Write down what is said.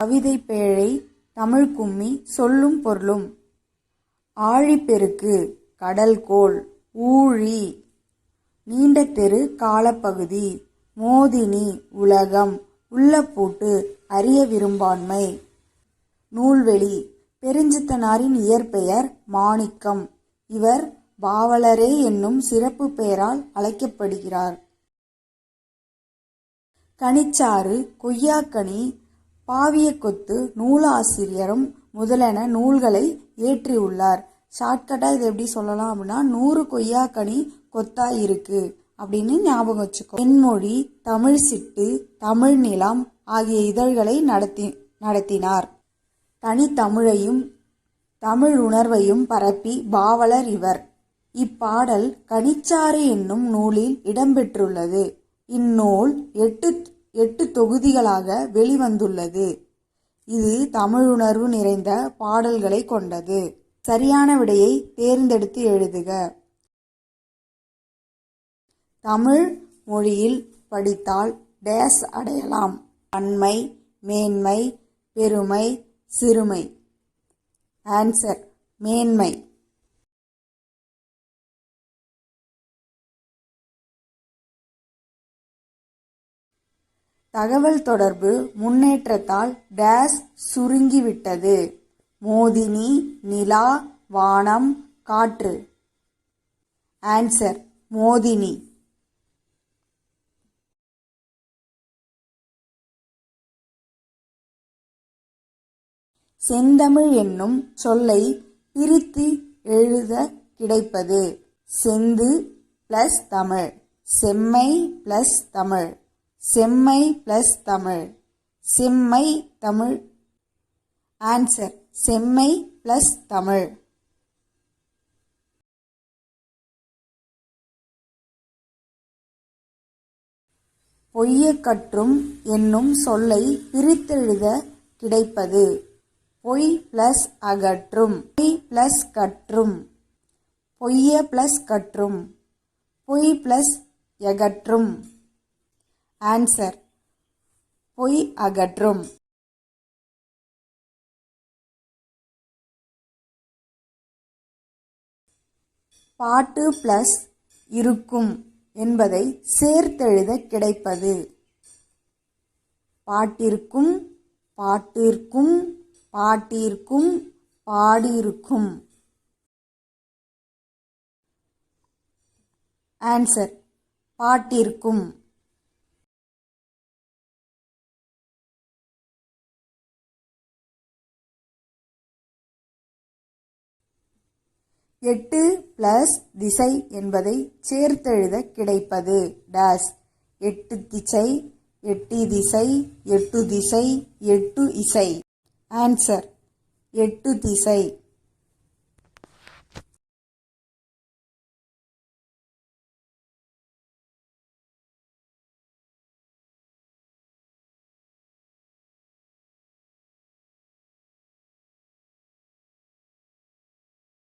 கவிதை பேழை தமிழ் கும்மி சொல்லும் பொருளும். ஆழிப்பெருக்கு கடல்கோள். ஊழி நீண்ட தெரு காலப்பகுதி. மோதினி உலகம். உள்ளப்பூட்டு அறிய விரும்பாண்மை. நூல்வெளி பெருஞ்சித்தனாரின் இயற்பெயர் மாணிக்கம். இவர் பாவலரே என்னும் சிறப்பு பெயரால் அழைக்கப்படுகிறார். கனிச்சாறு, கொய்யாக்கனி, பாவியக்கொத்து நூலாசிரியரும் முதலான நூல்களை இயற்றியுள்ளார். ஷார்ட்கட்டாக இது எப்படி சொல்லலாம் அப்படின்னா 100 கொய்யாக்கனி கொத்தா இருக்கு அப்படின்னு ஞாபகம் வச்சுக்கோ. தென்மொழி, தமிழ் சிட்டு, தமிழ் நிலம் ஆகிய இதழ்களை நடத்தினார். தனித்தமிழையும் தமிழ் உணர்வையும் பரப்பி பாவலர் இவர். இப்பாடல் கனிச்சாறு என்னும் நூலில் இடம்பெற்றுள்ளது. இந்நூல் 8 தொகுதிகளாக வெளிவந்துள்ளது. இது தமிழுணர்வு நிறைந்த பாடல்களை கொண்டது. சரியான விடையை தேர்ந்தெடுத்து எழுதுக. தமிழ் மொழியில் படித்தால் டேஸ் அடையலாம். பன்மை, மேன்மை, பெருமை, சிறுமை. ஆன்சர் மேன்மை. தகவல் தொடர்பு முன்னேற்றத்தால் டேஸ் சுருங்கிவிட்டது. மோதினி, நிலா, வானம், காற்று. ஆன்சர் மோதினி. செந்தமிழ் என்னும் சொல்லை பிரித்து எழுத கிடைப்பது. செந்து பிளஸ் தமிழ். செம்மை பிளஸ் தமிழ். செம்மை பிளஸ் தமிழ். செம்மை தமிழ். ஆன்சர் செம்மை பிளஸ் தமிழ். பொய்யக்கற்றும் என்னும் சொல்லை பிரித்தெழுத கிடைப்பது. பொய் பிளஸ் அகற்றும். பொய் பிளஸ் கற்றும். பொய்ய பிளஸ் கற்றும். பொய் பிளஸ் எகற்றும். ஆன்சர் பொய் அகற்றும். பாட்டு பிளஸ் இருக்கும் என்பதை சேர்த்தெழுத கிடைப்பது. பாட்டிற்கும், பாட்டிற்கும், பாட்டிற்கும், பாடியிருக்கும். ஆன்சர் பாட்டிற்கும். எட்டு பிளஸ் திசை என்பதை சேர்த்தெழுத கிடைப்பது. டேஸ். 8 திசை, 8 திசை, 8 திசை, 8 இசை. ஆன்சர் 8 திசை.